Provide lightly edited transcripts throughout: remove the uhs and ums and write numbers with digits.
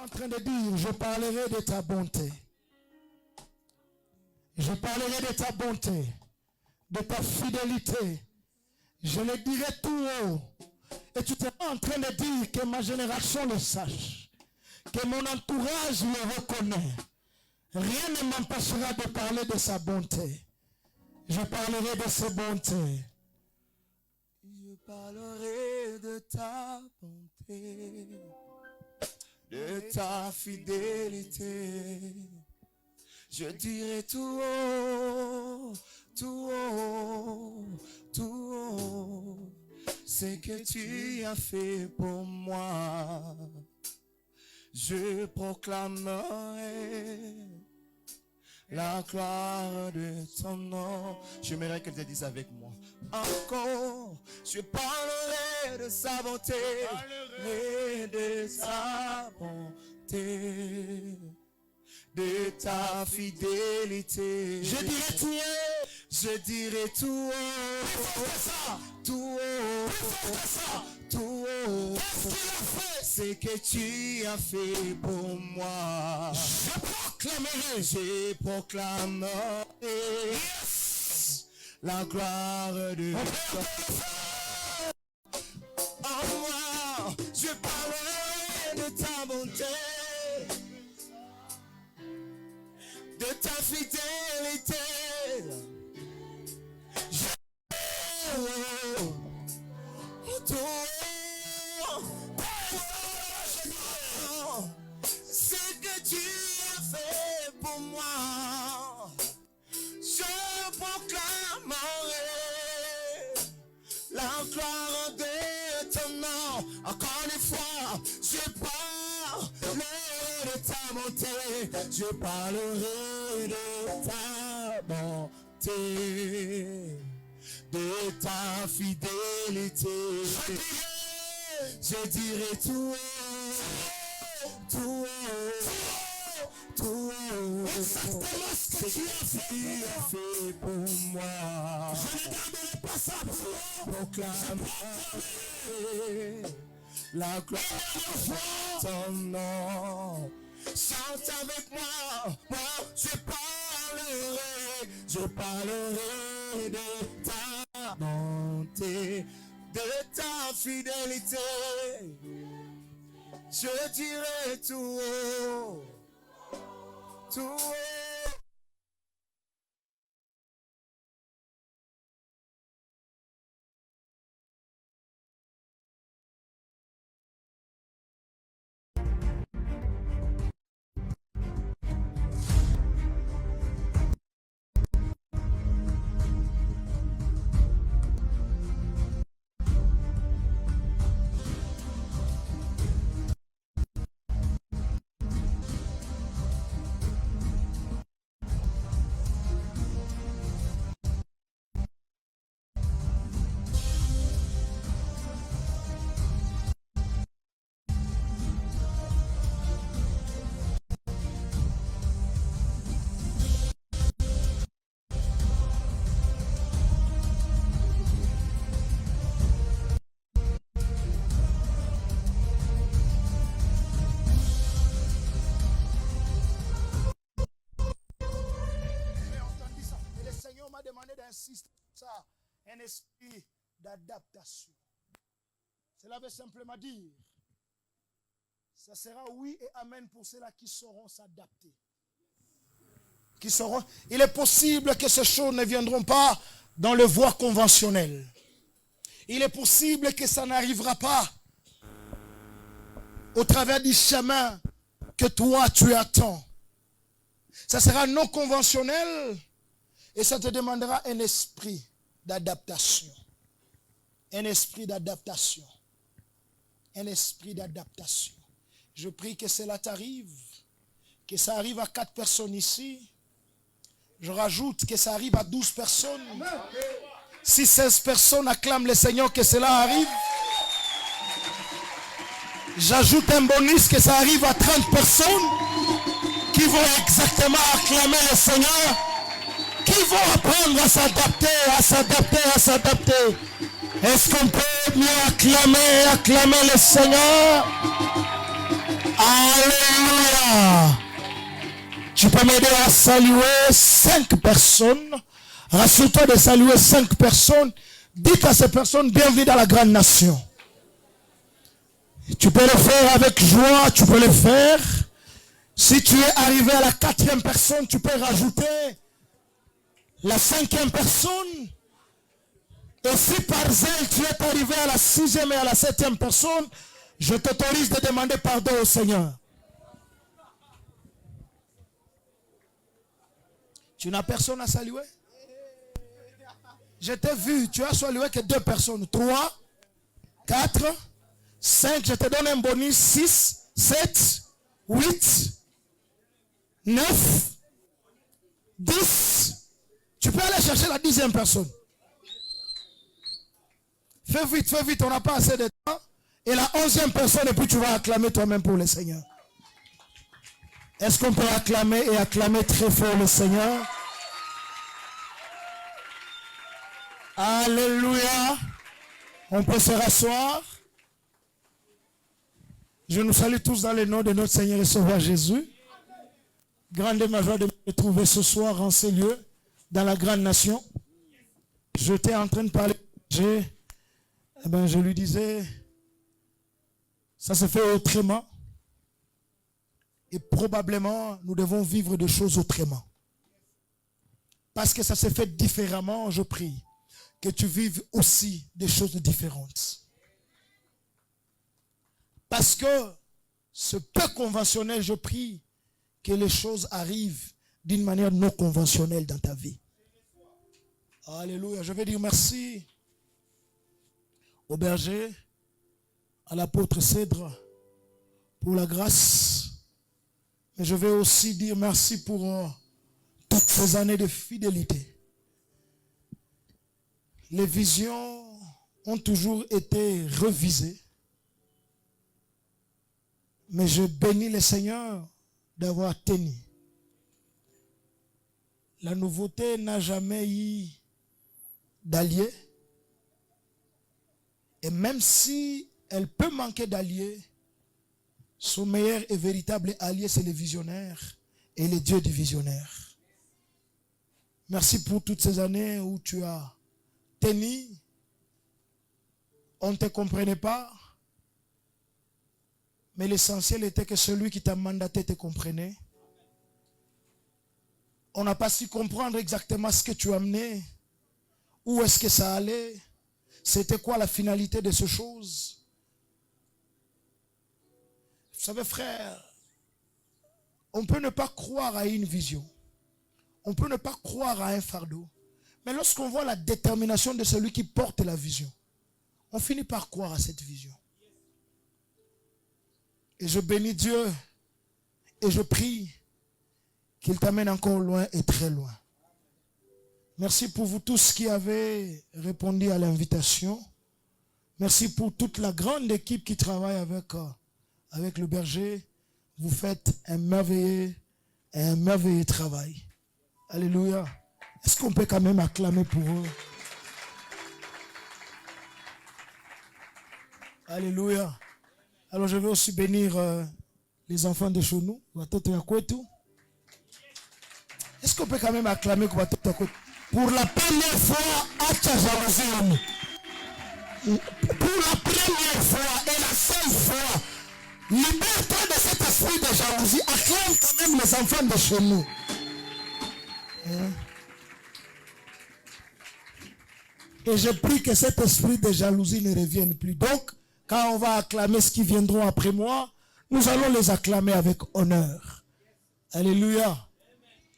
en train de dire, je parlerai de ta bonté. Je parlerai de ta bonté, de ta fidélité. Je le dirai tout haut. Et tu es en train de dire que ma génération le sache, que mon entourage le reconnaît. Rien ne m'empêchera de parler de sa bonté. Je parlerai de ses bontés. Je parlerai de ta bonté, de ta fidélité. Je dirai tout haut, tout haut, tout haut, ce que tu as fait pour moi. Je proclamerai la gloire de ton nom. J'aimerais qu'elle te dise avec moi. Encore, je parlerai de sa bonté, et de sa bonté, de ta fidélité. Je dirai tout haut. Je dirai tout haut, tout haut, tout haut, ce que tu as fait pour moi. Je proclamerai la gloire de ton nom. En moi, je parlerai de ta bonté, de ta fidélité. Ce que tu as fait pour moi, je proclamerai la gloire de ton nom. Encore une fois, je parlerai de ta bonté, je parlerai de ta bonté, de ta fidélité. Je dirai tout haut, tout haut, tout haut, ce que tu as fait pour moi. Je ne garderai pas ça pour proclamer la gloire de ton nom. Chante avec moi, moi je parlerai de ta bonté, de ta fidélité. Je dirai tout haut, tout haut. Demandé d'insister sur ça, un esprit d'adaptation. Cela veut simplement dire, ça sera oui et amen pour ceux-là qui sauront s'adapter. Qui sauront. Il est possible que ces choses ne viendront pas dans le voie conventionnelle. Il est possible que ça n'arrivera pas au travers du chemin que toi tu attends. Ça sera non conventionnel. Et ça te demandera un esprit d'adaptation. Un esprit d'adaptation. Un esprit d'adaptation. Je prie que cela t'arrive. Que ça arrive à 4 personnes ici. Je rajoute que ça arrive à 12 personnes. Si 16 personnes acclament le Seigneur, que cela arrive. J'ajoute un bonus que ça arrive à 30 personnes qui vont exactement acclamer le Seigneur. Qui vont apprendre à s'adapter, à s'adapter, à s'adapter. Est-ce qu'on peut mieux acclamer le Seigneur? Alléluia. Tu peux m'aider à saluer 5 personnes. Rassure-toi de saluer 5 personnes. Dites à ces personnes, bienvenue dans la grande nation. Tu peux le faire avec joie, tu peux le faire. Si tu es arrivé à la 4e personne, tu peux rajouter la 5e personne. Et si par zèle, tu es arrivé à la 6e et à la 7e personne, je t'autorise de demander pardon au Seigneur. Tu n'as personne à saluer? Je t'ai vu, tu as salué que 2 personnes. 3, 4, 5, je te donne un bonus. 6, 7, 8, 9, 10. Tu peux aller chercher la 10e personne. Fais vite, on n'a pas assez de temps. Et la 11e personne, et puis tu vas acclamer toi-même pour le Seigneur. Est-ce qu'on peut acclamer et acclamer très fort le Seigneur? Alléluia. On peut se rasseoir. Je nous salue tous dans le nom de notre Seigneur et Sauveur Jésus. Grande est ma joie de me trouver ce soir en ces lieux, dans la grande nation. J'étais en train de parler. Je lui disais, ça se fait autrement. Et probablement, nous devons vivre des choses autrement. Parce que ça se fait différemment, je prie que tu vives aussi des choses différentes. Parce que ce peu conventionnel, je prie que les choses arrivent d'une manière non conventionnelle dans ta vie. Alléluia. Je vais dire merci au berger, à l'apôtre Cèdre, pour la grâce. Mais je vais aussi dire merci pour toutes ces années de fidélité. Les visions ont toujours été revisées. Mais je bénis le Seigneur d'avoir tenu. La nouveauté n'a jamais eu d'alliés. Et même si elle peut manquer d'alliés, son meilleur et véritable allié, c'est le visionnaire et le Dieu du visionnaire. Merci pour toutes ces années où tu as tenu. On ne te comprenait pas. Mais l'essentiel était que celui qui t'a mandaté te comprenait. On n'a pas su comprendre exactement ce que tu amenais. Où est-ce que ça allait? C'était quoi la finalité de ces choses? Vous savez, frère, on peut ne pas croire à une vision. On peut ne pas croire à un fardeau. Mais lorsqu'on voit la détermination de celui qui porte la vision, on finit par croire à cette vision. Et je bénis Dieu et je prie qu'il t'amène encore loin et très loin. Merci pour vous tous qui avez répondu à l'invitation. Merci pour toute la grande équipe qui travaille avec le berger. Vous faites un merveilleux travail. Alléluia. Est-ce qu'on peut quand même acclamer pour eux? Alléluia. Alors je vais aussi bénir les enfants de chez nous. Est-ce qu'on peut quand même acclamer pour la première fois à Tchajawazi? Pour la première fois et la seule fois, libère-toi de cet esprit de jalousie. Acclame quand même les enfants de chez nous. Et je prie que cet esprit de jalousie ne revienne plus. Donc, quand on va acclamer ceux qui viendront après moi, nous allons les acclamer avec honneur. Alléluia.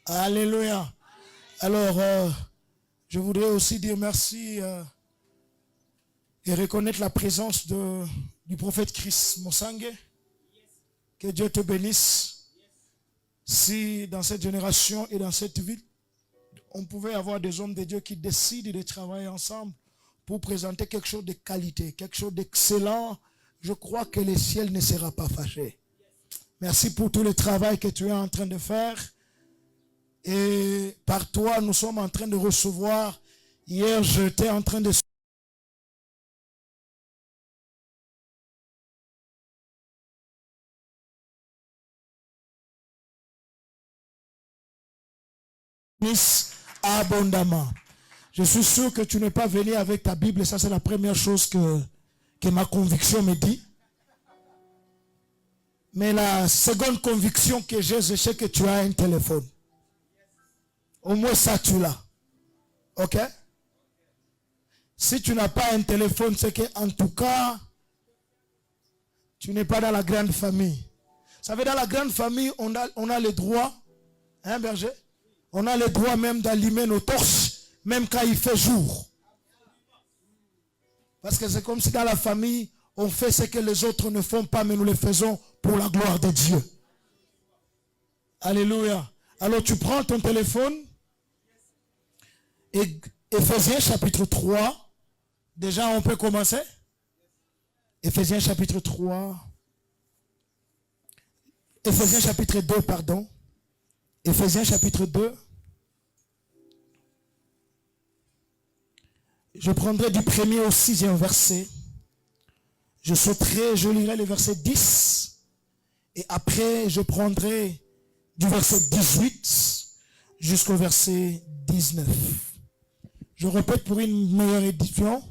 Alléluia. Alors, je voudrais aussi dire merci et reconnaître la présence du prophète Chris Mosangue. Que Dieu te bénisse. Si dans cette génération et dans cette ville, on pouvait avoir des hommes de Dieu qui décident de travailler ensemble pour présenter quelque chose de qualité, quelque chose d'excellent, je crois que le ciel ne sera pas fâché. Merci pour tout le travail que tu es en train de faire. Et par toi, nous sommes en train de recevoir. Hier, j'étais en train de bénisse abondamment. Je suis sûr que tu n'es pas venu avec ta Bible. Et ça, c'est la première chose que ma conviction me dit. Mais la seconde conviction que j'ai, je sais que tu as un téléphone. Au moins ça, tu l'as. Ok? Si tu n'as pas un téléphone, c'est qu'en tout cas, tu n'es pas dans la grande famille. Vous savez, dans la grande famille, on a le droit, hein berger? On a le droit même d'allumer nos torches, même quand il fait jour. Parce que c'est comme si dans la famille, on fait ce que les autres ne font pas, mais nous le faisons pour la gloire de Dieu. Alléluia. Alors tu prends ton téléphone, et Éphésiens chapitre 3, déjà on peut commencer. Éphésiens chapitre 3, Éphésiens chapitre 2, pardon. Éphésiens chapitre 2. Je prendrai du 1er au 6e verset. Je sauterai, je lirai le verset 10. Et après, je prendrai du verset 18 jusqu'au verset 19. Je répète pour une meilleure édition.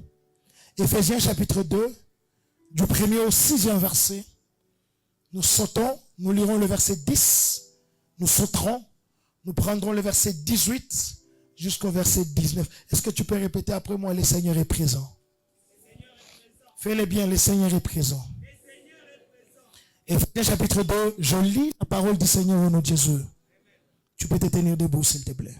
Éphésiens chapitre 2, du 1er au 6e verset. Nous sautons, nous lirons le verset 10. Nous sauterons, nous prendrons le verset 18 jusqu'au verset 19. Est-ce que tu peux répéter après moi, le Seigneur est présent? Fais-le bien, le Seigneur est présent. Éphésiens chapitre 2, je lis la parole du Seigneur au nom de Jésus. Tu peux te tenir debout, s'il te plaît.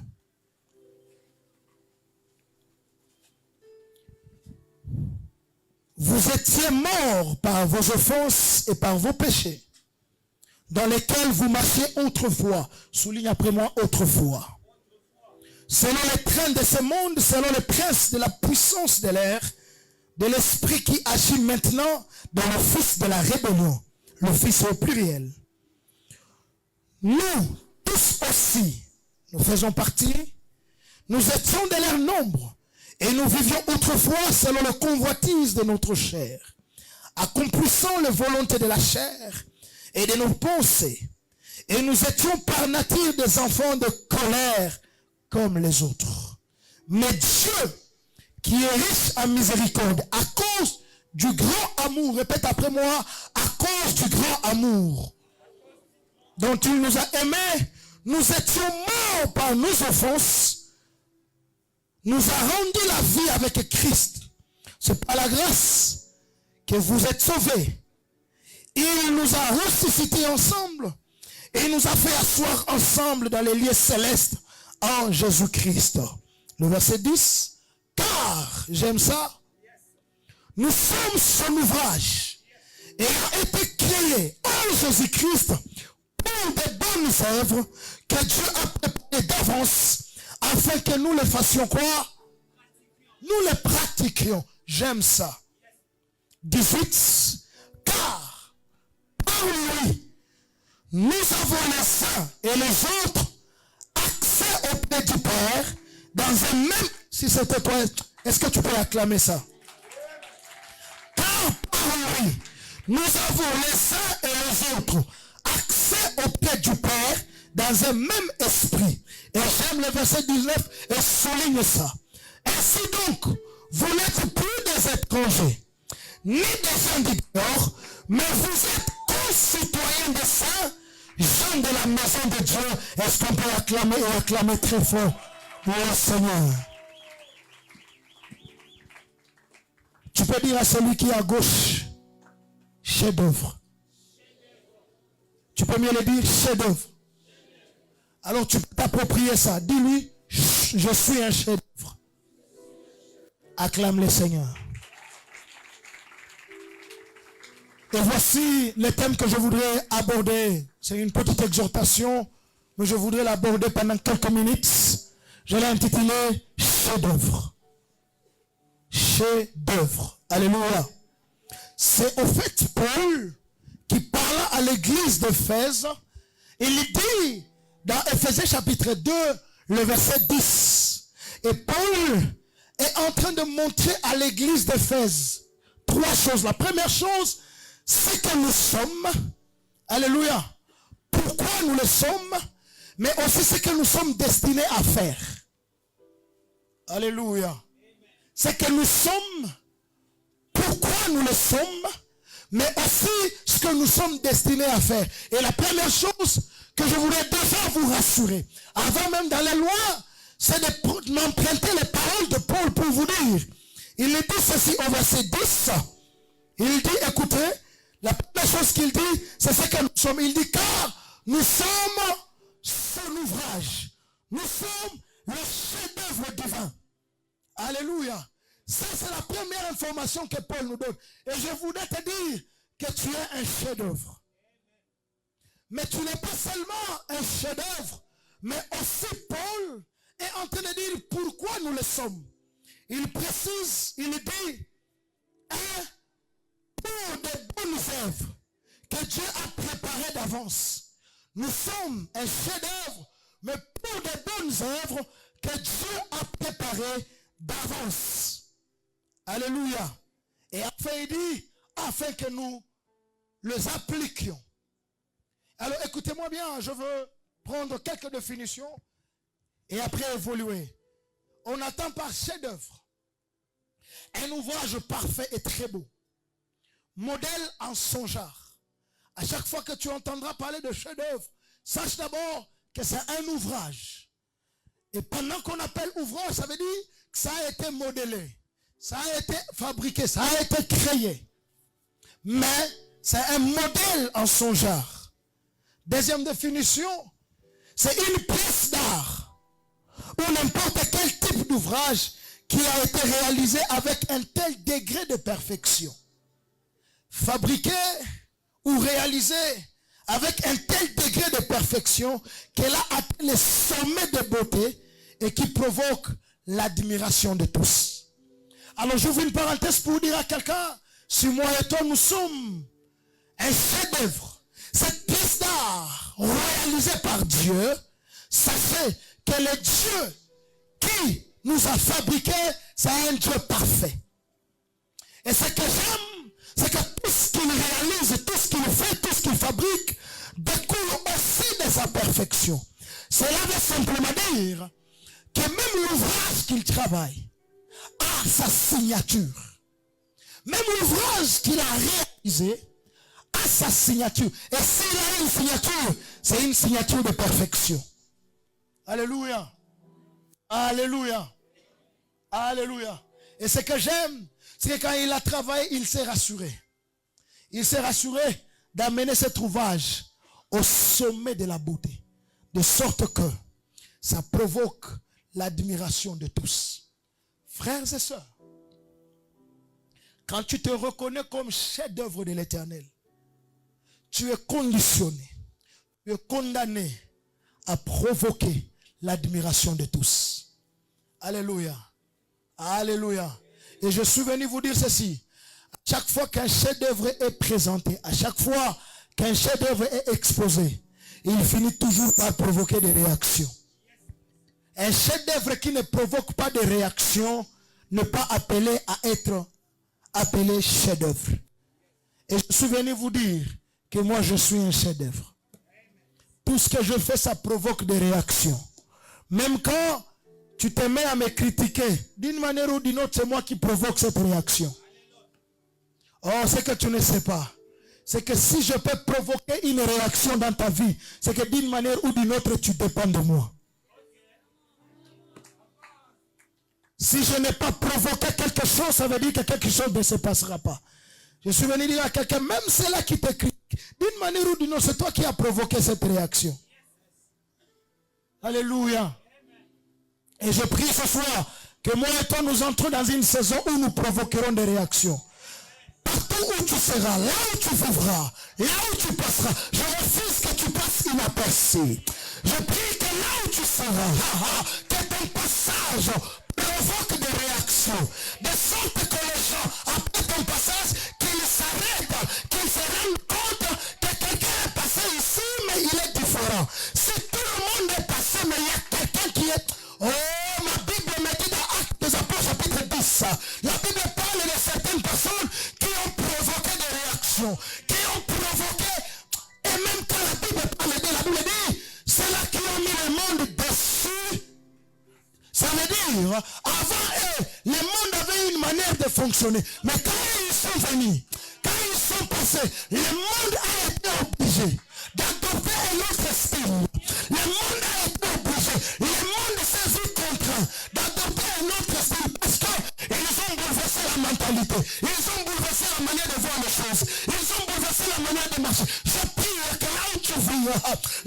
Vous étiez morts par vos offenses et par vos péchés, dans lesquels vous marchiez autrefois. Souligne après moi, autrefois. Selon les trains de ce monde, selon les princes de la puissance de l'air, de l'esprit qui agit maintenant dans le fils de la rébellion, le fils au pluriel. Nous, tous aussi, nous faisons partie, nous étions de leur nombre, et nous vivions autrefois selon le convoitise de notre chair, accomplissant les volontés de la chair et de nos pensées. Et nous étions par nature des enfants de colère comme les autres. Mais Dieu, qui est riche en miséricorde, à cause du grand amour, répète après moi, à cause du grand amour dont il nous a aimés, nous étions morts par nos offenses, nous a rendu la vie avec Christ. C'est par la grâce que vous êtes sauvés. Il nous a ressuscités ensemble et il nous a fait asseoir ensemble dans les lieux célestes en Jésus-Christ. Le verset 10. Car, j'aime ça, nous sommes son ouvrage et a été créé en Jésus-Christ pour des bonnes œuvres que Dieu a préparées d'avance afin que nous les fassions quoi? Nous les pratiquions. J'aime ça. 18. Car par lui, nous avons les uns et les autres accès auprès du Père dans un même... Si c'était toi, est-ce que tu peux acclamer ça? Car par lui, nous avons les uns et les autres accès auprès du Père dans un même esprit. Et j'aime le verset 19 et souligne ça. Ainsi donc, vous n'êtes plus des étrangers, ni des gens du dehors, mais vous êtes concitoyens des saints, gens de la maison de Dieu. Est-ce qu'on peut acclamer et acclamer très fort le Seigneur? Tu peux dire à celui qui est à gauche, chef-d'œuvre. Tu peux mieux le dire, chef-d'œuvre. Alors tu peux t'approprier ça. Dis-lui, je suis un chef-d'œuvre. Acclame le Seigneur. Et voici le thème que je voudrais aborder. C'est une petite exhortation, mais je voudrais l'aborder pendant quelques minutes. Je l'ai intitulé chef-d'œuvre. Chef-d'œuvre. Alléluia. C'est au fait Paul qui parla à l'église d'Éphèse. Il dit dans Éphésiens chapitre 2, le verset 10. Et Paul est en train de montrer à l'église d'Éphèse trois choses. La première chose, c'est que nous sommes, alléluia. Pourquoi nous le sommes? mais aussi ce que nous sommes destinés à faire. Alléluia. Ce que nous sommes, pourquoi nous le sommes, mais aussi ce que nous sommes destinés à faire. Et la première chose que je voulais déjà vous rassurer, avant même d'aller loin, c'est de m'emprunter les paroles de Paul pour vous dire. Il dit ceci au verset 10. Il dit, écoutez, la première chose qu'il dit, c'est ce que nous sommes. Il dit, car nous sommes son ouvrage. Nous sommes le chef-d'œuvre divin. Alléluia. Ça, c'est la première information que Paul nous donne. Et je voudrais te dire que tu es un chef-d'œuvre. Mais tu n'es pas seulement un chef-d'œuvre, mais aussi Paul est en train de dire pourquoi nous le sommes. Il précise, il dit, pour des bonnes œuvres que Dieu a préparées d'avance. Nous sommes un chef-d'œuvre, mais pour des bonnes œuvres que Dieu a préparées d'avance. Alléluia. Et après il dit, afin que nous les appliquions. Alors écoutez-moi bien, je veux prendre quelques définitions et après évoluer. On attend par chef-d'œuvre un ouvrage parfait et très beau. Modèle en son genre. À chaque fois que tu entendras parler de chef-d'œuvre, sache d'abord que c'est un ouvrage. Et pendant qu'on appelle ouvrage, ça veut dire que ça a été modelé, ça a été fabriqué, ça a été créé. Mais c'est un modèle en son genre. Deuxième définition, c'est une pièce d'art ou n'importe quel type d'ouvrage qui a été réalisé avec un tel degré de perfection. Fabriqué ou réalisé avec un tel degré de perfection qu'elle a atteint le sommet de beauté et qui provoque l'admiration de tous. Alors j'ouvre une parenthèse pour dire à quelqu'un, si moi et toi nous sommes un chef-d'œuvre, cette pièce d'art réalisée par Dieu, sachez que le Dieu qui nous a fabriqués, c'est un Dieu parfait. Et ce que j'aime, c'est que tout ce qu'il réalise, tout ce qu'il fait, tout ce qu'il fabrique, découle aussi de sa perfection. Cela veut simplement dire que même l'ouvrage qu'il travaille a sa signature. Même l'ouvrage qu'il a réalisé a sa signature. Et s'il a une signature, c'est une signature de perfection. Alléluia. Alléluia. Alléluia. Et ce que j'aime, c'est que quand il a travaillé, il s'est rassuré. Il s'est rassuré d'amener cet ouvrage au sommet de la beauté. De sorte que ça provoque l'admiration de tous. Frères et sœurs, quand tu te reconnais comme chef-d'œuvre de l'Éternel, tu es conditionné, tu es condamné à provoquer l'admiration de tous. Alléluia. Alléluia. Et je suis venu vous dire ceci. À chaque fois qu'un chef-d'œuvre est présenté, à chaque fois qu'un chef-d'œuvre est exposé, il finit toujours par provoquer des réactions. Un chef-d'œuvre qui ne provoque pas de réaction n'est pas appelé à être appelé chef-d'œuvre. Et je suis venu vous dire que moi je suis un chef-d'œuvre. Tout ce que je fais, ça provoque des réactions. Même quand tu te mets à me critiquer, d'une manière ou d'une autre, c'est moi qui provoque cette réaction. Oh, ce que tu ne sais pas, c'est que si je peux provoquer une réaction dans ta vie, c'est que d'une manière ou d'une autre, tu dépends de moi. Si je n'ai pas provoqué quelque chose, ça veut dire que quelque chose ne se passera pas. Je suis venu dire à quelqu'un, même ceux-là qui te critiquent, d'une manière ou d'une autre, c'est toi qui as provoqué cette réaction. Alléluia. Et je prie ce soir que moi et toi nous entrons dans une saison où nous provoquerons des réactions. Partout où tu seras, là où tu vivras, là où tu passeras, je refuse que tu passes inaperçu. Je prie que là où tu seras, que ton passage provoque des réactions. De sorte que les gens, après ton passage, qu'ils s'arrêtent, qu'ils se rendent compte que quelqu'un est passé ici, mais il est différent. Si tout le monde est passé, mais il y a quelqu'un qui est... Oh, ma Bible me dit dans Actes des Apôtres chapitre 10, la Bible parle de certaines personnes qui ont provoqué des réactions, qui ont provoqué, et même quand la Bible parle de la Bible dit, c'est là qui ont mis dire, avant eux, le monde avait une manière de fonctionner. Mais quand ils sont venus, quand ils sont passés, le monde a été obligé d'adopter un autre style. Le monde a été obligé, le monde s'est vu contraint d'adopter un autre style parce qu'ils ont bouleversé la mentalité, ils ont bouleversé la manière de voir les choses, ils ont bouleversé la manière de marcher. Je prie que là où tu vis,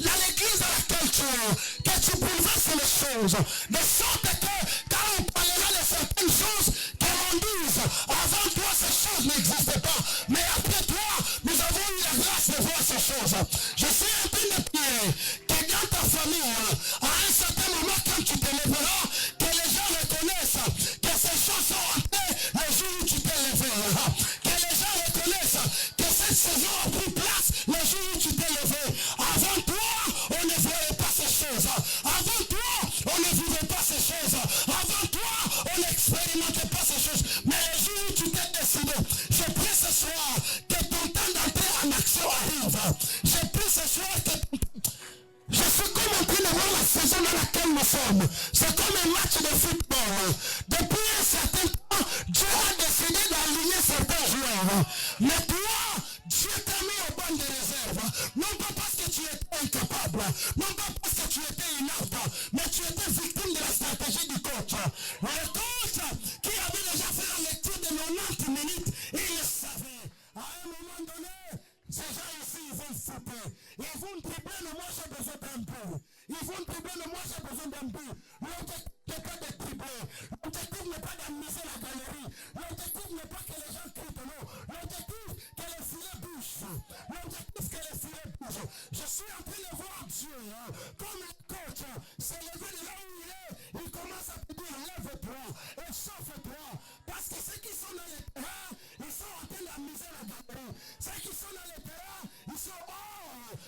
dans l'église à laquelle tu es, que tu bouleverses les choses, de sorte que quand on parlera de certaines choses, que l'on dise, avant toi ces choses n'existaient pas, mais après toi, nous avons eu la grâce de voir ces choses. Je suis en train de prier que dans ta famille, à un certain moment quand tu te lèveras, que les gens reconnaissent que ces choses sont entrées le jour où tu t'es levé. Que les gens reconnaissent que cette saison a pris place le jour où tu t'es levé. Avant toi, on ne voyait pas ces choses. Avant toi, on ne vivait pas ces choses. Avant toi, on n'expérimentait pas ces choses. Mais le jour où tu t'es décidé, je prie ce soir que ton temps d'entrer en action arrive. Je prie ce soir que je suis comme en train de voir la saison dans laquelle nous sommes. C'est comme un match de football. Depuis un certain temps, Dieu a décidé d'aligner certains joueurs. Mais toi, Dieu t'a mis au banc de réserve. Non pas parce que tu étais incapable, non pas parce que tu étais inapte, mais tu étais victime de la stratégie du coach. Le coach qui avait déjà fait la lecture de 90 minutes, il le savait. À un moment donné, ces gens ici, ils vont sauter. Ils vont dribbler, mais moi j'ai besoin d'un but. Ils vont dribbler, mais moi j'ai besoin d'un but. L'objectif n'est pas de dribbler. L'objectif n'est pas d'amuser la galerie. L'objectif n'est pas que les gens crient non. L'objectif, que les filets bougent. L'objectif, que les filets bougent. Je suis en train de voir Dieu, comme le coach s'est levé de là où il est. Il commence à te dire, lève-toi, échauffe-toi. Parce que ceux qui sont dans le terrain, ils sont en train d'amuser la galerie. Ceux qui sont dans le terrain, ils sont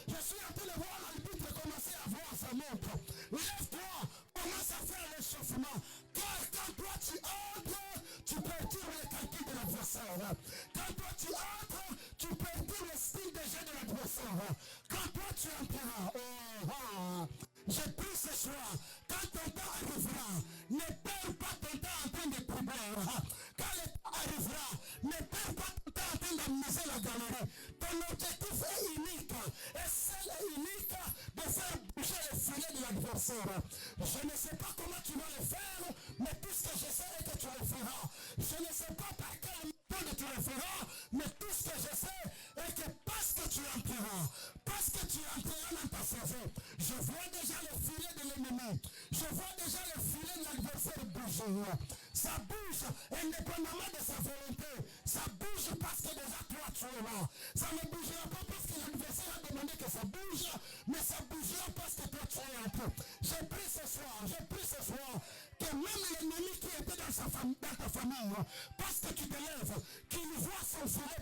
je suis en train de voir l'arbitre commencer à voir sa montre. Lève-toi, commence à faire l'échauffement. Car quand toi tu entres, tu perturbes les calculs de l'adversaire. Quand toi tu entres, tu perturbes le style de jeu de l'adversaire. Quand toi tu entreras, je prie ce soir, quand ton temps arrivera, ne perds pas ton temps en train de troubler. Quand le temps arrivera, ne perds pas ton temps en train d'amuser la galerie. Ton objectif est unique, et c'est unique de faire bouger les filets de l'adversaire. Je ne sais pas comment tu vas le faire, mais tout ce que je sais est que tu le feras. Je ne sais pas par quelle méthode tu le feras, mais tout ce que je sais est que parce que tu entreras, parce que tu entreras dans ta saison, je vois déjà le filet de l'ennemi, je vois déjà le filet de l'adversaire bouger. Ça bouge indépendamment de sa volonté, ça bouge parce que déjà toi tu es là. Ça ne bougera pas parce que l'adversaire a demandé que ça bouge, mais ça bougera parce que toi tu es entré. J'ai pris ce soir que même l'ennemi qui était dans ta famille, parce que tu te lèves, qu'il voit son filet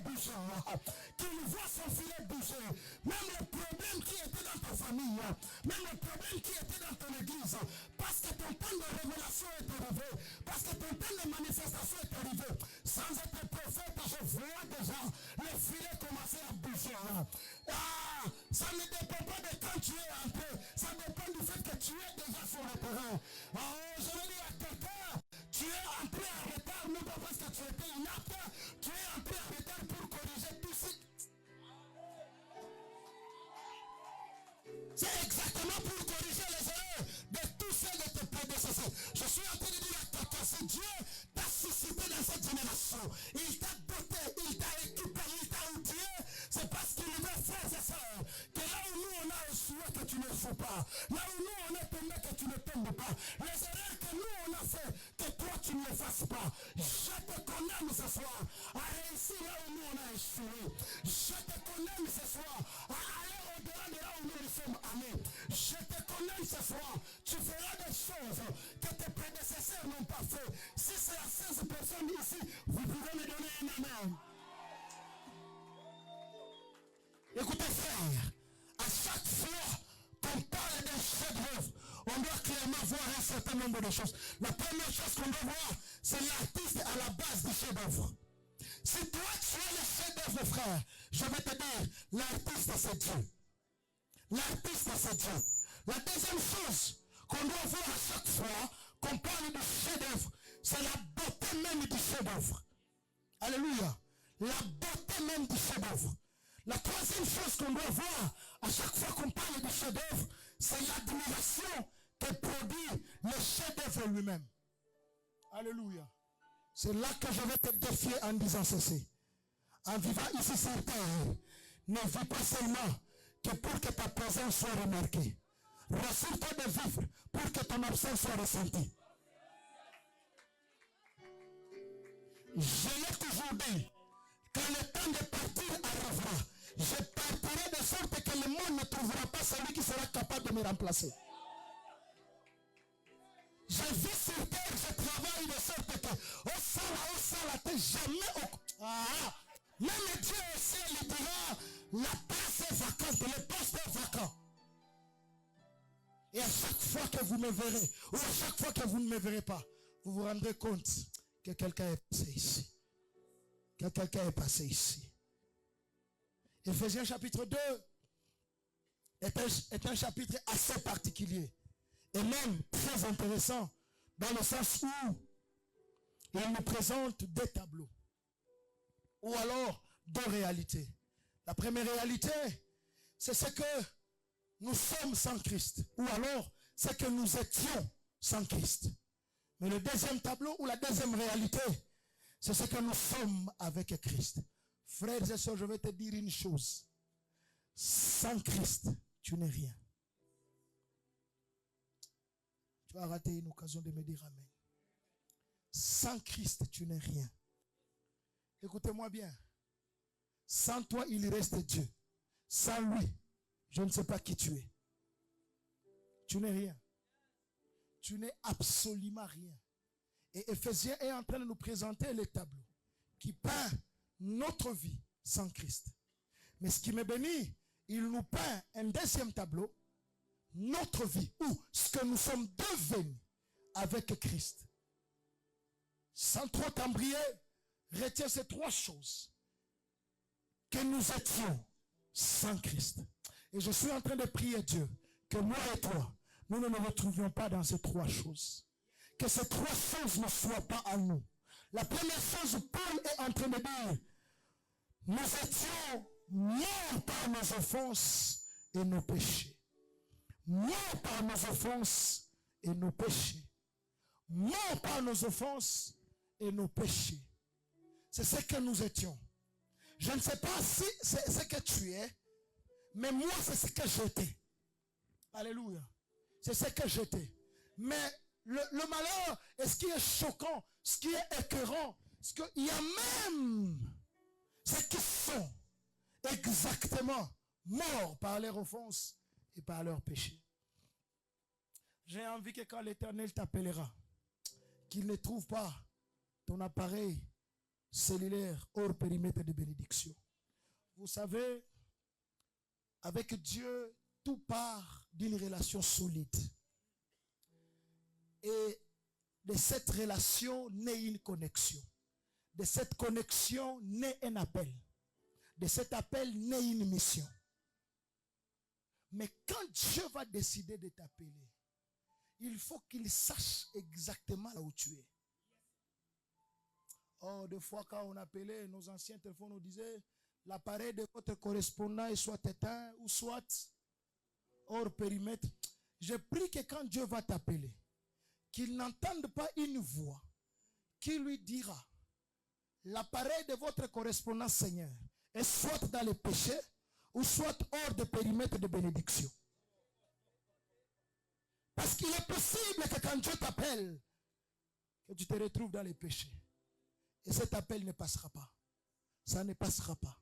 bouger, même le problème qui était dans ta famille, même le problème qui était dans ton église, parce que ton temps de révélation est arrivé, parce que ton temps de manifestation est arrivé, sans être prophète, je vois déjà les filets commencer à bouger. Ça ne dépend pas de quand tu es entré, ça dépend du fait que tu es déjà sur le terrain. Je veux dire à quelqu'un, tu es entré en retard, non pas parce que tu étais inapte, tu es entré en retard pour corriger tout ce. C'est exactement pour corriger les erreurs de tous ceux de tes prédécesseurs. Je suis en train de dire à quelqu'un, si Dieu t'a suscité dans cette génération, il t'a doté, il t'a équipé, il t'a outillé, c'est parce qu'il veut, frères et sœurs, que là où nous on a échoué, que tu ne joues pas, là où nous on est tombé, que tu ne tombes pas, les erreurs que nous on a fait, que toi tu ne les fasses pas. Je te condamne ce soir à réussir là où nous on a échoué. Je te condamne ce soir à aller au-delà de là où nous sommes allés. Je te condamne ce soir, tu feras des choses que tes prédécesseurs n'ont pas fait. Si c'est à 16 personnes ici, vous pouvez me donner un amen. Écoutez frère, à chaque fois qu'on parle d'un chef-d'œuvre, on doit clairement voir un certain nombre de choses. La première chose qu'on doit voir, c'est l'artiste à la base du chef-d'œuvre. Si toi tu es le chef-d'œuvre frère, je vais te dire, l'artiste c'est Dieu. L'artiste c'est Dieu. La deuxième chose qu'on doit voir à chaque fois qu'on parle du chef-d'œuvre, c'est la beauté même du chef-d'œuvre. Alléluia. La beauté même du chef-d'œuvre. La troisième chose qu'on doit voir à chaque fois qu'on parle du chef-d'œuvre, c'est l'admiration que produit le chef-d'œuvre lui-même. Alléluia. C'est là que je vais te défier en disant ceci. En vivant ici sur terre, ne vis pas seulement que pour que ta présence soit remarquée. Rassure-toi de vivre pour que ton absence soit ressentie. Je l'ai toujours dit, quand le temps de partir arrivera, je partirai de sorte que le monde ne trouvera pas celui qui sera capable de me remplacer. Je vis sur terre, je travaille de sorte que au sala, t'es jamais au... Même Dieu au ciel, il dira, la place est vacante, le poste est vacant. Et à chaque fois que vous me verrez, ou à chaque fois que vous ne me verrez pas, vous vous rendrez compte que quelqu'un est passé ici. Que quelqu'un est passé ici. Éphésiens chapitre 2 est un chapitre assez particulier. Et même très intéressant, dans le sens où il nous présente des tableaux. Ou alors deux réalités. La première réalité, c'est ce que nous sommes sans Christ. Ou alors, c'est que nous étions sans Christ. Mais le deuxième tableau ou la deuxième réalité, c'est ce que nous sommes avec Christ. Frères et sœurs, je vais te dire une chose. Sans Christ, tu n'es rien. Tu as raté une occasion de me dire amen. Sans Christ, tu n'es rien. Écoutez-moi bien. Sans toi, il reste Dieu. Sans lui, je ne sais pas qui tu es. Tu n'es rien. Tu n'es absolument rien. Et Éphésiens est en train de nous présenter les tableaux qui peint notre vie sans Christ. Mais ce qui me bénit, il nous peint un deuxième tableau, notre vie, ou ce que nous sommes devenus avec Christ. Sans trop t'embrayer, retiens ces trois choses. Que nous étions sans Christ. Et je suis en train de prier Dieu que moi et toi, nous ne nous retrouvions pas dans ces trois choses. Que ces trois choses ne soient pas en nous. La première chose, Paul est en train de dire, nous étions morts par nos offenses et nos péchés. Morts par nos offenses et nos péchés. Morts par nos offenses et nos péchés. C'est ce que nous étions. Je ne sais pas si c'est ce que tu es, mais moi c'est ce que j'étais. Alléluia. C'est ce que j'étais. Mais le malheur, et ce qui est choquant, ce qui est écœurant, c'est qu'il y a même ceux qui sont exactement morts par leurs offenses et par leurs péchés. J'ai envie que quand l'Éternel t'appellera, qu'il ne trouve pas ton appareil cellulaire hors périmètre de bénédiction. Vous savez, avec Dieu, tout part d'une relation solide. Et de cette relation naît une connexion. De cette connexion naît un appel. De cet appel naît une mission. Mais quand Dieu va décider de t'appeler, il faut qu'il sache exactement là où tu es. Oh, des fois quand on appelait, nos anciens téléphones nous disaient, l'appareil de votre correspondant est soit éteint ou soit hors périmètre. Je prie que quand Dieu va t'appeler, qu'il n'entende pas une voix qui lui dira, l'appareil de votre correspondant Seigneur est soit dans le péché ou soit hors de périmètre de bénédiction. Parce qu'il est possible que quand Dieu t'appelle, que tu te retrouves dans les péchés. Et cet appel ne passera pas. Ça ne passera pas.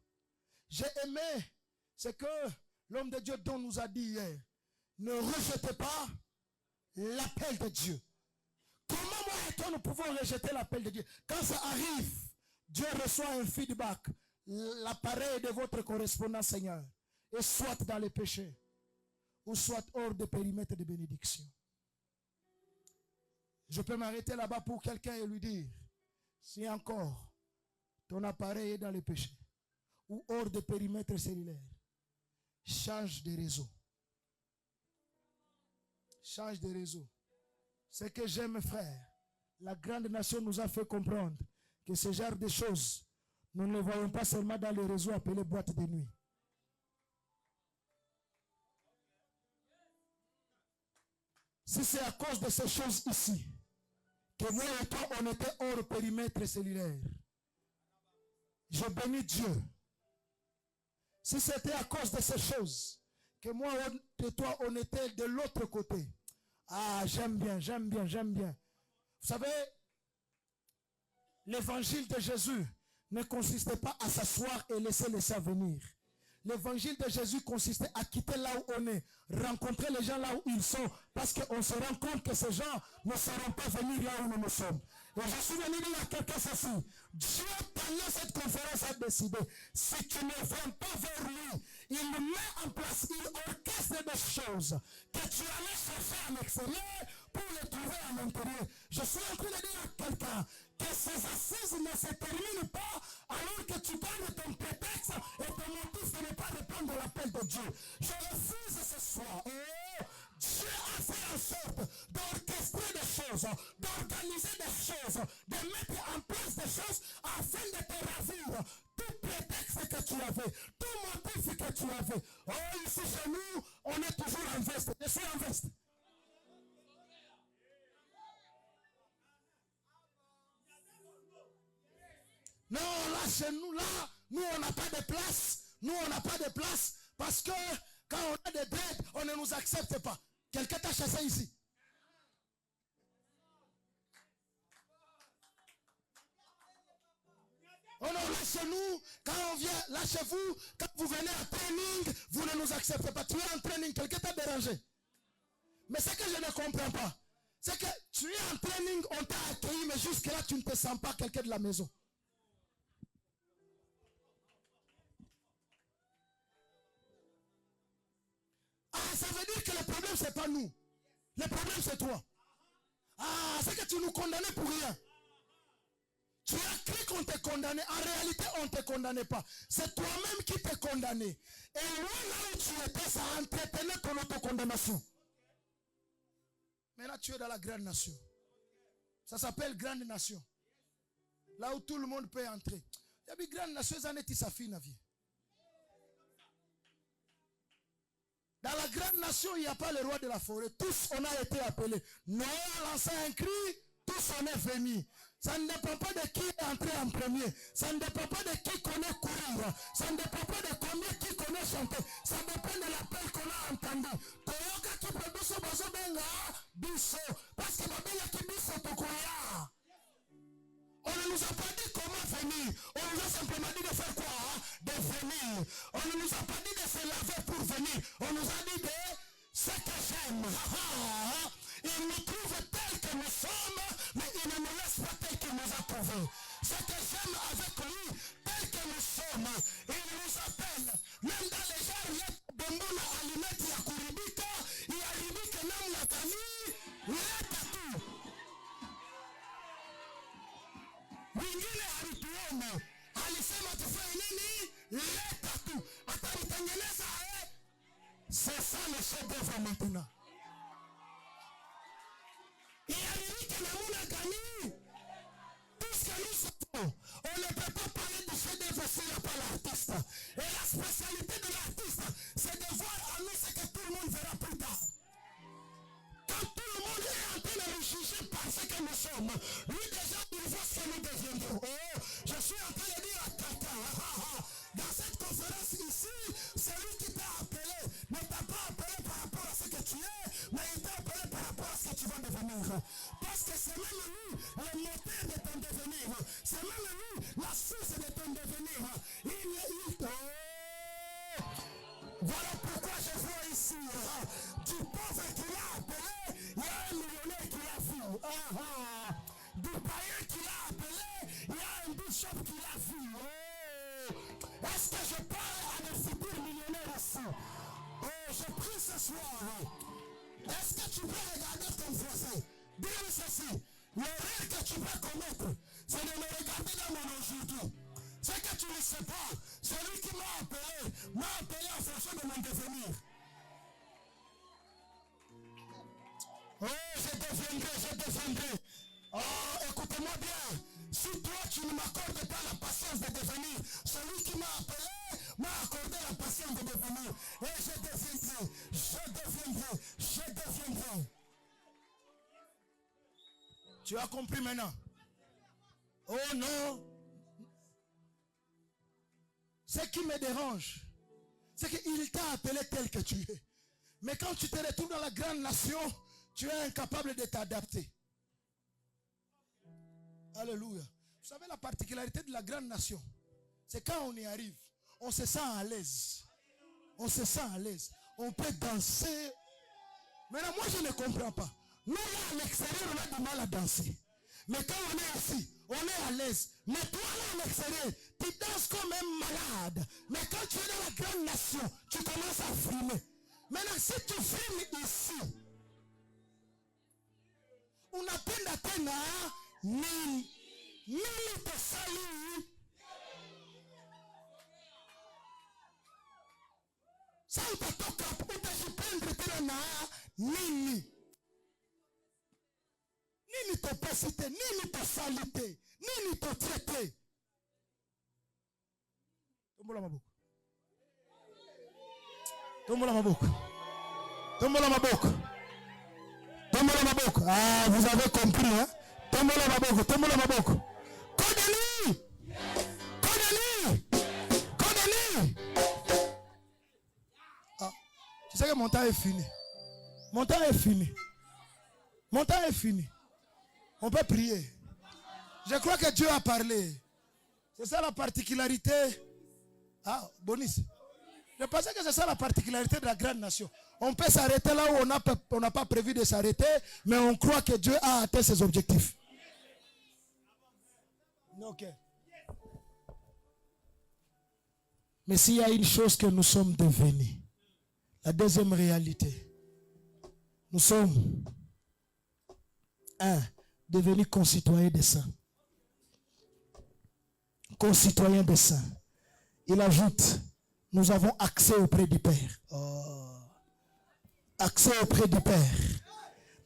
J'ai aimé ce que l'homme de Dieu dont nous a dit hier. Ne rejetez pas l'appel de Dieu. Comment moi et toi nous pouvons rejeter l'appel de Dieu? Quand ça arrive, Dieu reçoit un feedback. L'appareil de votre correspondant Seigneur est soit dans les péchés ou soit hors de périmètre de bénédiction. Je peux m'arrêter là-bas pour quelqu'un et lui dire, si encore ton appareil est dans les péchés ou hors de périmètre cellulaire, change de réseau. Change de réseau. Ce que j'aime, frère, la grande nation nous a fait comprendre que ce genre de choses, nous ne les voyons pas seulement dans les réseaux appelés boîtes de nuit. Si c'est à cause de ces choses ici, que moi et toi, on était hors périmètre cellulaire, je bénis Dieu. Si c'était à cause de ces choses, que moi et toi, on était de l'autre côté. Ah, j'aime bien, j'aime bien, j'aime bien. Vous savez, l'évangile de Jésus ne consistait pas à s'asseoir et laisser ça venir. L'évangile de Jésus consistait à quitter là où on est, rencontrer les gens là où ils sont, parce qu'on se rend compte que ces gens ne seront pas venus là où nous sommes. Et je suis venu dire à quelqu'un ceci: Dieu, pendant cette conférence, a décidé, si tu ne viens pas vers lui, il met en place, il orchestre des choses que tu allais chercher à l'extérieur pour les trouver à l'intérieur. Je suis en train de dire à quelqu'un que ces assises ne se terminent pas alors que tu donnes ton prétexte et ton motif de ne pas répondre à l'appel de Dieu. Je refuse ce soir. Oh, Dieu a fait en sorte d'orchestrer des choses, d'organiser des choses, de mettre en place des choses afin de te ravir tout prétexte que tu avais, tout motif que tu avais. Oh, ici chez nous, on est toujours en veste. Je suis en veste. Non, là, chez nous, là, nous, on n'a pas de place. Nous, on n'a pas de place parce que quand on a des dettes, on ne nous accepte pas. Quelqu'un t'a chassé ici. Oh non, là, chez nous, quand on vient, là, chez vous, quand vous venez en training, vous ne nous acceptez pas. Tu es en training, quelqu'un t'a dérangé. Mais ce que je ne comprends pas, c'est que tu es en training, on t'a accueilli, mais jusque-là, tu ne te sens pas quelqu'un de la maison. Ah, ça veut dire que le problème, c'est pas nous. Le problème, c'est toi. Ah, c'est que tu nous condamnais pour rien. Tu as cru qu'on te condamnait. En réalité, on ne te condamnait pas. C'est toi-même qui t'es condamné. Et loin là où tu étais, ça entretenait ton autocondamnation. Maintenant, tu es dans la grande nation. Ça s'appelle grande nation. Là où tout le monde peut entrer. Il y a une grande nation, ça n'est pas sa fille, vie. Dans la grande nation, il n'y a pas le roi de la forêt. Tous, on a été appelés. Noé a lancé un cri, tous on est venus. Ça ne dépend pas de qui est entré en premier. Ça ne dépend pas de qui connaît courir. Ça ne dépend pas de combien qui connaît chanter. Ça dépend de l'appel qu'on a entendu. Toyoka qui peut biso bazo benga biso. Parce que babenga qui biso tokoya. On ne nous a pas dit comment venir. On nous a simplement dit de faire quoi? De venir. On ne nous a pas dit de se laver pour venir. On nous a dit de ce que j'aime. Il nous trouve tel que nous sommes, mais il ne nous laisse pas tel qu'il nous a trouvés. Ce que j'aime avec lui, tel que nous sommes, il nous appelle. Même dans les gens, il y a des gens à allumette, il y a Kuribika, il y a Ribika, nam la famille, il y a tout. Wengine alituona, alisema tufanye nini? Leta tu. Atalitengeneza c'est ça le chef-d'œuvre maintenant. Et Amérique namuna gani? Tout ce que nous sommes, on ne peut pas parler du chef-d'œuvre s'il n'y a pas l'artiste. Et la spécialité de l'artiste, c'est de voir en nous ce que tout le monde verra plus tard. Quand tout le monde est en train de nous juger par ce que nous sommes, lui déjà il voit ce que nous deviendrons. Oh, je suis en train de dire à quelqu'un, dans cette conférence ici, celui qui t'a appelé ne t'a pas appelé par rapport à ce que tu es, mais il t'a appelé par rapport à ce que tu vas devenir. Parce que c'est même lui le moteur de ton devenir. C'est même lui la source de ton devenir. Voilà pourquoi je vois ici du pauvre qui l'a appelé, il y a un millionnaire qui l'a vu. Du païen qui l'a appelé, il y a un bishop qui l'a vu. Est-ce que je parle à des futurs millionnaires ici? Oh, je prie ce soir. Est-ce que tu peux regarder ton voisin? Dis-lui ceci. L'erreur que tu peux commettre, c'est de me regarder dans mon aujourd'hui. C'est que tu ne sais pas. Celui qui m'a appelé en fonction de mon devenir. Oh, je deviendrai. Oh, écoutez-moi bien. Si toi, tu ne m'accordes pas la patience de devenir, celui qui m'a appelé m'a accordé la patience de devenir. Et je deviendrai. Tu as compris maintenant? Oh non. Ce qui me dérange, c'est qu'il t'a appelé tel que tu es. Mais quand tu te retrouves dans la grande nation, tu es incapable de t'adapter. Alléluia. Vous savez la particularité de la grande nation, c'est quand on y arrive, on se sent à l'aise. On se sent à l'aise. On peut danser. Maintenant, moi je ne comprends pas. Nous là à l'extérieur, on a du mal à danser. Mais quand on est assis, on est à l'aise. Mais toi là à l'extérieur, tu danses comme un malade. Mais quand tu es dans la grande nation, tu commences à frimer. Maintenant, si tu frimes ici, unapenda tena nini utasali. Sa utatoka utajipendre tena na nini topesite, nini tosalite, nini totraite. Tombola maboko. Tombola maboko. Tombola maboko. Tombola maboko. Ah, vous avez compris, hein? Tombola maboko. Tombola maboko. Kodani. Kodani. Kodani. Ah, tu sais que mon temps est fini. Mon temps est fini. Mon temps est fini. On peut prier. Je crois que Dieu a parlé. C'est ça la particularité. Ah, Bonis. Je pensais que c'est ça la particularité de la grande nation. On peut s'arrêter là où on n'a pas prévu de s'arrêter, mais on croit que Dieu a atteint ses objectifs. Ok. Mais s'il y a une chose que nous sommes devenus, la deuxième réalité, nous sommes devenus concitoyens des saints. Concitoyens des saints. Il ajoute, nous avons accès auprès du Père. Oh. Accès auprès du Père.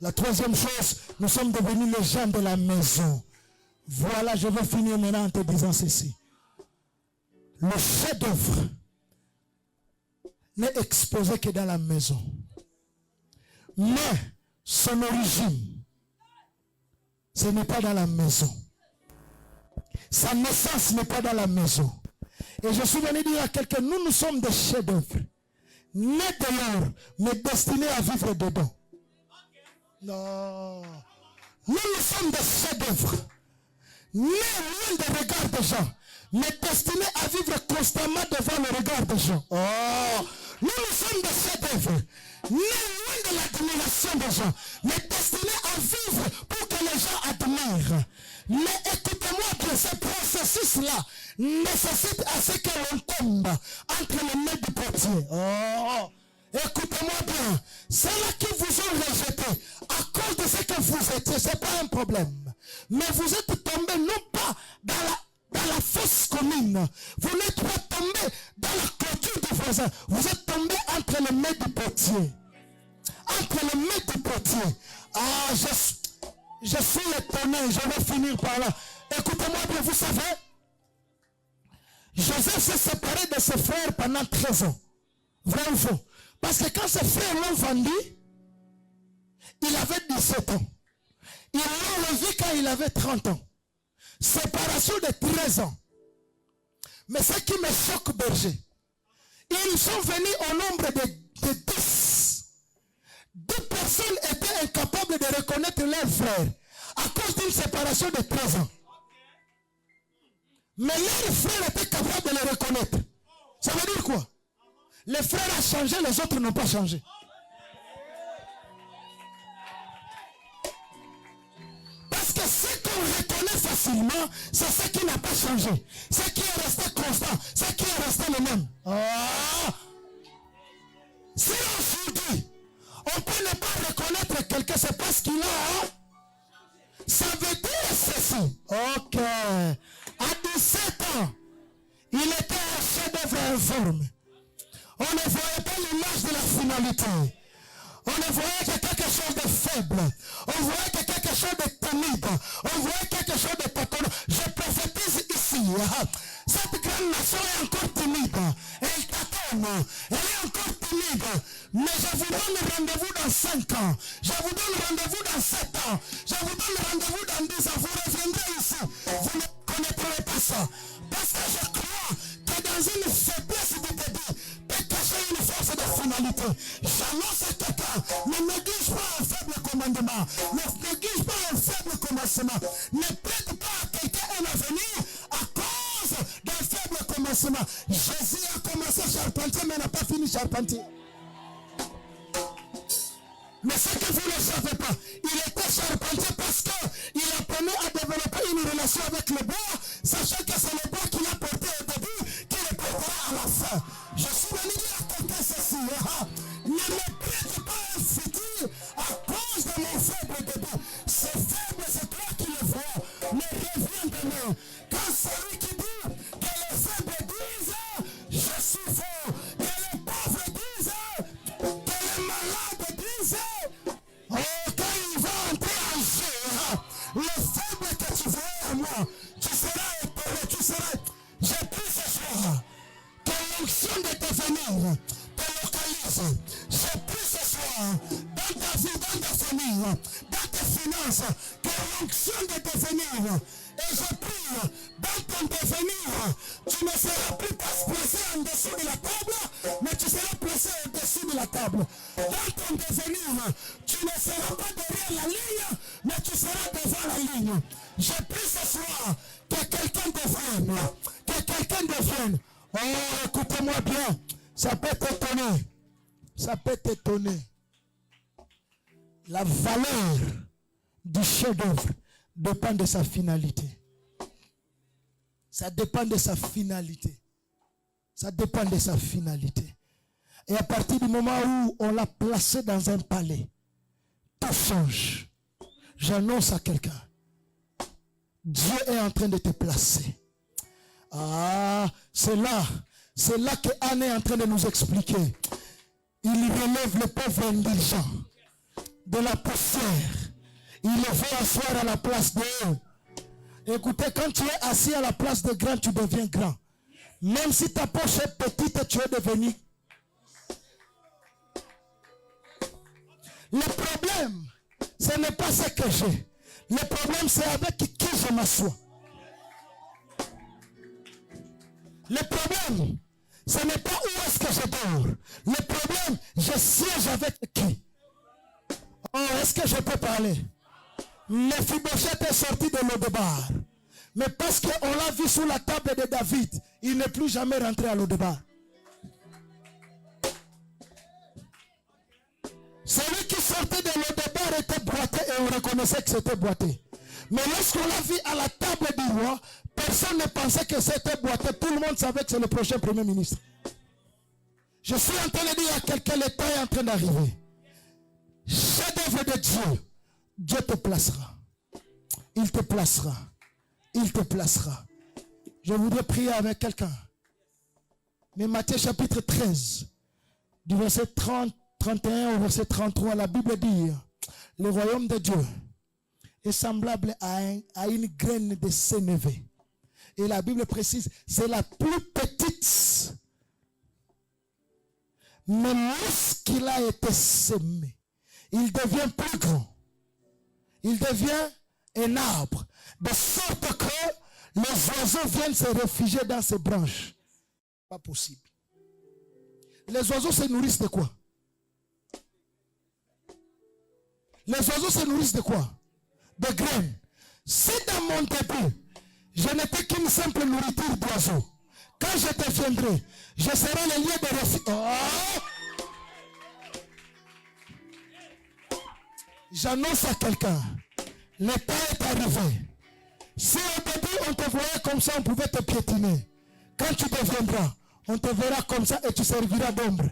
La troisième chose, nous sommes devenus les gens de la maison. Voilà, je vais finir maintenant en te disant ceci. Le chef-d'œuvre n'est exposé que dans la maison. Mais son origine, ce n'est pas dans la maison. Sa naissance n'est pas dans la maison. Et je suis venu dire à quelqu'un, nous sommes des chefs-d'œuvre. Nés dehors, mais destinés à vivre dedans. Non. Nous sommes des chefs-d'œuvre. Nés loin des regards des gens, mais destinés à vivre constamment devant le regard des gens. Oh. Nous sommes des chefs-d'œuvre. Nés loin de l'admiration des gens, mais destinés à vivre pour que les gens admirent. Mais écoutez-moi bien, ce processus-là nécessite à ce que l'on tombe entre les mains du potier. Oh, écoutez-moi bien, ceux-là qui vous ont rejeté à cause de ce que vous étiez, ce n'est pas un problème. Mais vous êtes tombé non pas dans la fosse commune, vous n'êtes pas tombé dans la clôture du voisin, vous êtes tombé entre les mains du potier. Entre les mains du potier. Ah, je suis étonné, je vais finir par là. Écoutez-moi bien, vous savez, Joseph s'est séparé de ses frères pendant 13 ans. Vrai ou faux? Parce que quand ses frères l'ont vendu, il avait 17 ans. Ils l'ont revu quand il avait 30 ans. Séparation de 13 ans. Mais ce qui me choque, berger, ils sont venus au nombre de 10. 2 personnes étaient incapables de reconnaître leurs frères à cause d'une séparation de 13 ans. Mais leurs frères étaient capables de les reconnaître. Ça veut dire quoi? Les frères ont changé, les autres n'ont pas changé. Parce que ce qu'on reconnaît facilement, c'est ce qui n'a pas changé. Ce qui est resté constant, ce qui est resté le même. Oh. Si aujourd'hui, on peut ne pas reconnaître quelqu'un, c'est parce qu'il a. Ça veut dire ceci. Ok. À 17 ans, il était un chef-d'œuvre informe. On ne voyait pas l'image de la finalité. On ne voyait que quelque chose de fait. faible. On voyait que quelque chose de timide. On voyait quelque chose de tâtonnant. Je prophétise ici. Cette grande nation est encore timide. Elle tâtonne. Elle est encore timide. Mais je vous donne rendez-vous dans 5 ans. Je vous donne rendez-vous dans 7 ans. Je vous donne rendez-vous dans 10 ans. Vous reviendrez ici. Vous ne connaîtrez pas ça. Parce que je crois que dans une faiblesse du début, peut cacher une force de finalité. J'annonce à quelqu'un, ne néglige pas un faible commandement. Ne néglige pas un faible commencement. Ne prête pas à quelqu'un un avenir à cause d'un faible commencement. Jésus a commencé charpentier mais n'a pas fini charpentier. Mais ce que vous ne savez pas, il était charpentier parce qu'il apprenait à développer une relation avec le bois, sachant que c'est le bois qu'il a porté au début, qui le portera à la fin. Je suis venu dire à quelqu'un ceci, ne me prête pas un futur à cause de mon faible début. C'est faible, c'est toi qui le vois, mais reviens demain. Quand celui qui dit que les faibles disent, je suis fort, que les pauvres disent, que les malades disent, oh, quand il va entrer en jeu, le faible que tu vois en moi, tu seras épaulé, tu seras... J'ai pris ce soir que l'onction de devenir te localise. J'ai pris ce soir dans ta vie, dans ta famille, dans tes finances, que l'onction de devenir. Et je prie, dans ton devenir, tu ne seras plus placé en dessous de la table, mais tu seras placé au-dessus de la table. Dans ton devenir, tu ne seras pas derrière la ligne, mais tu seras devant la ligne. Je prie ce soir que quelqu'un devienne, que quelqu'un devienne. Oh, écoutez-moi bien, ça peut t'étonner. Ça peut t'étonner. La valeur du chef-d'œuvre dépend de sa finalité. Ça dépend de sa finalité. Ça dépend de sa finalité. Et à partir du moment où on l'a placé dans un palais, tout change. J'annonce à quelqu'un, Dieu est en train de te placer. Ah, c'est là que Anne est en train de nous expliquer. Il relève le pauvre indigent de la poussière. Il le fait asseoir à la place de eux. Écoutez, quand tu es assis à la place de grand, tu deviens grand. Même si ta poche est petite, tu es devenu. Le problème, ce n'est pas ce que j'ai. Le problème, c'est avec qui je m'assois. Le problème, ce n'est pas où est-ce que je dors. Le problème, je siège avec qui. Oh, est-ce que je peux parler? Mephibosheth est sorti de l'Odebar. Mais parce qu'on l'a vu sous la table de David, il n'est plus jamais rentré à l'Odebar. Celui qui sortait de l'Odebar était boité et on reconnaissait que c'était boité. Mais lorsqu'on l'a vu à la table du roi, personne ne pensait que c'était boité. Tout le monde savait que c'est le prochain premier ministre. Je suis en train de dire à quelqu'un, le temps est en train d'arriver. Chef-d'œuvre de Dieu, Dieu te placera. Il te placera. Il te placera. Je voudrais prier avec quelqu'un. Mais Matthieu chapitre 13, du verset 31 au verset 33, la Bible dit, le royaume de Dieu est semblable à une graine de sénévé. Et la Bible précise, c'est la plus petite. Mais lorsqu'il a été semé, il devient plus grand. Il devient un arbre. De sorte que les oiseaux viennent se réfugier dans ses branches. Pas possible. Les oiseaux se nourrissent de quoi? Les oiseaux se nourrissent de quoi? De graines. Si dans mon début, je n'étais qu'une simple nourriture d'oiseaux, quand je deviendrai, je serai le lieu de refuge. Oh! J'annonce à quelqu'un, le temps est arrivé. Si au début on te voyait comme ça, on pouvait te piétiner. Quand tu deviendras, on te verra comme ça et tu serviras d'ombre.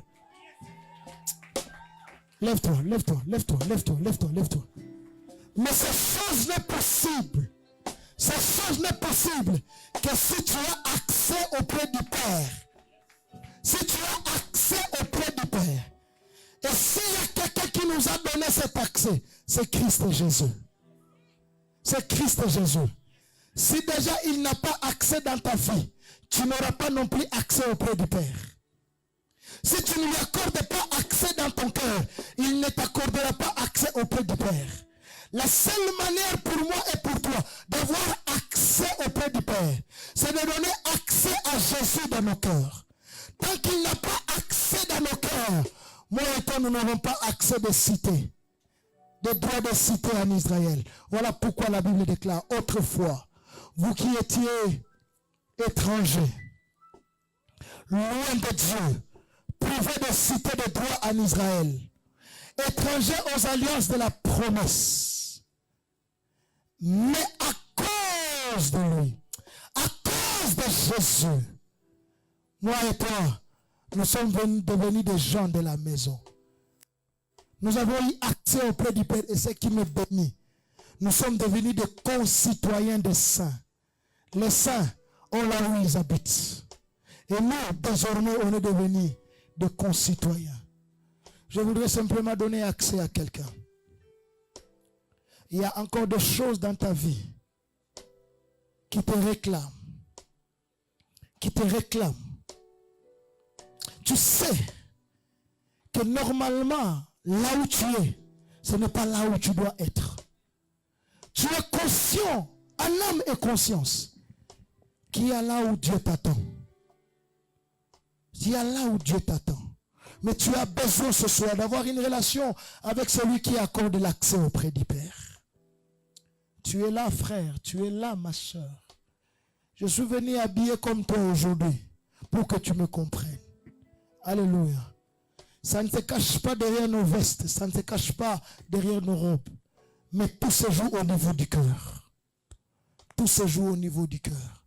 Lève-toi, lève-toi, lève-toi, lève-toi, lève-toi, lève-toi. Mais cette chose n'est possible. Cette chose n'est possible que si tu as accès auprès du Père. Si tu as accès auprès du Père. Et s'il y a quelqu'un qui nous a donné cet accès, c'est Christ Jésus. C'est Christ Jésus. Si déjà il n'a pas accès dans ta vie, tu n'auras pas non plus accès auprès du Père. Si tu ne lui accordes pas accès dans ton cœur, il ne t'accordera pas accès auprès du Père. La seule manière pour moi et pour toi d'avoir accès auprès du Père, c'est de donner accès à Jésus dans nos cœurs. Tant qu'il n'a pas accès dans nos cœurs, moi et toi, nous n'avons pas accès de cité, des droits de cité en Israël. Voilà pourquoi la Bible déclare, autrefois, vous qui étiez étrangers, loin de Dieu, privés de cité de droit en Israël, étrangers aux alliances de la promesse, mais à cause de lui, à cause de Jésus, moi et toi, nous sommes devenus des gens de la maison. Nous avons eu accès auprès du Père et ce qui me bénit. Nous sommes devenus des concitoyens des saints. Les saints ont là où ils habitent. Et nous, désormais, on est devenus des concitoyens. Je voudrais simplement donner accès à quelqu'un. Il y a encore des choses dans ta vie qui te réclament. Qui te réclament. Tu sais que normalement, là où tu es, ce n'est pas là où tu dois être. Tu es conscient, en âme et conscience, qu'il y a là où Dieu t'attend. Il y a là où Dieu t'attend. Mais tu as besoin ce soir d'avoir une relation avec celui qui accorde l'accès auprès du Père. Tu es là, frère. Tu es là, ma soeur. Je suis venu habillé comme toi aujourd'hui pour que tu me comprennes. Alléluia. Ça ne se cache pas derrière nos vestes. Ça ne se cache pas derrière nos robes. Mais tout se joue au niveau du cœur. Tout se joue au niveau du cœur.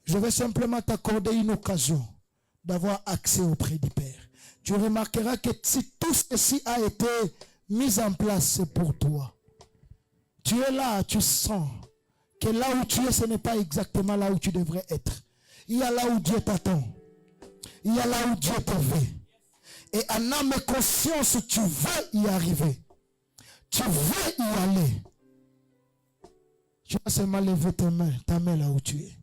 Je vais simplement t'accorder une occasion d'avoir accès auprès du Père. Tu remarqueras que si tout ceci a été mis en place, c'est pour toi. Tu es là, tu sens que là où tu es, ce n'est pas exactement là où tu devrais être. Il y a là où Dieu t'attend. Il y a là où Dieu te veut. Et en âme et conscience, tu veux y arriver. Tu veux y aller. Tu vas seulement lever ta main là où tu es.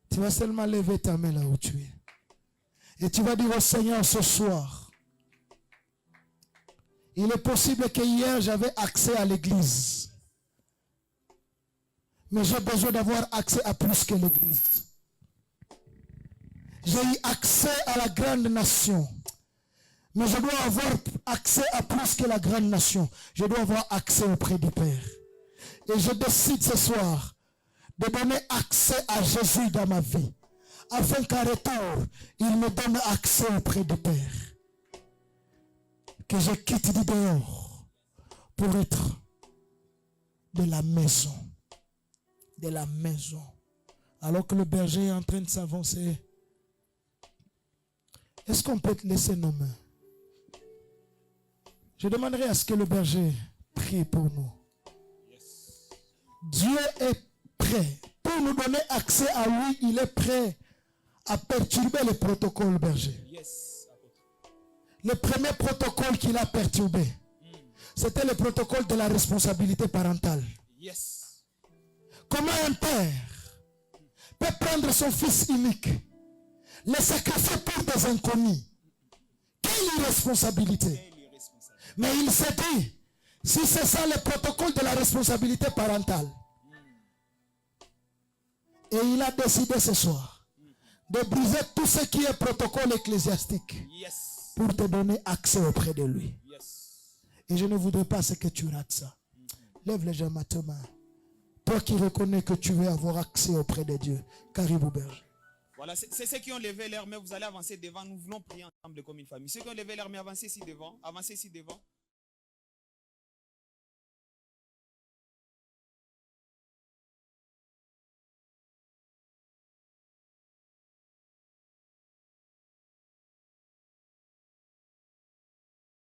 Tu vas seulement lever ta main là où tu es. Et tu vas dire au Seigneur ce soir, il est possible que hier j'avais accès à l'église. Mais j'ai besoin d'avoir accès à plus que l'église. J'ai eu accès à la grande nation. Mais je dois avoir accès à plus que la grande nation. Je dois avoir accès auprès du Père. Et je décide ce soir de donner accès à Jésus dans ma vie. Afin qu'à retour, il me donne accès auprès du Père. Que je quitte du dehors pour être de la maison. De la maison. Alors que le berger est en train de s'avancer. Est-ce qu'on peut te laisser nos mains? Je demanderai à ce que le berger prie pour nous. Dieu est prêt. Pour nous donner accès à lui, il est prêt à perturber le protocole berger. Le premier protocole qu'il a perturbé, c'était le protocole de la responsabilité parentale. Comment un père peut prendre son fils unique, le sacrifier pour des inconnus? Quelle irresponsabilité! Mais il s'est dit, si c'est ça le protocole de la responsabilité parentale, et il a décidé ce soir de briser tout ce qui est protocole ecclésiastique pour te donner accès auprès de lui. Et je ne voudrais pas que tu rates ça. Lève légèrement ta main. Toi qui reconnais que tu veux avoir accès auprès de Dieu. Caribou berger. Voilà, c'est ceux qui ont levé leur main. Vous allez avancer devant. Nous voulons prier ensemble comme une famille. Ceux qui ont levé leur main, avancez ici devant. Avancez ici devant.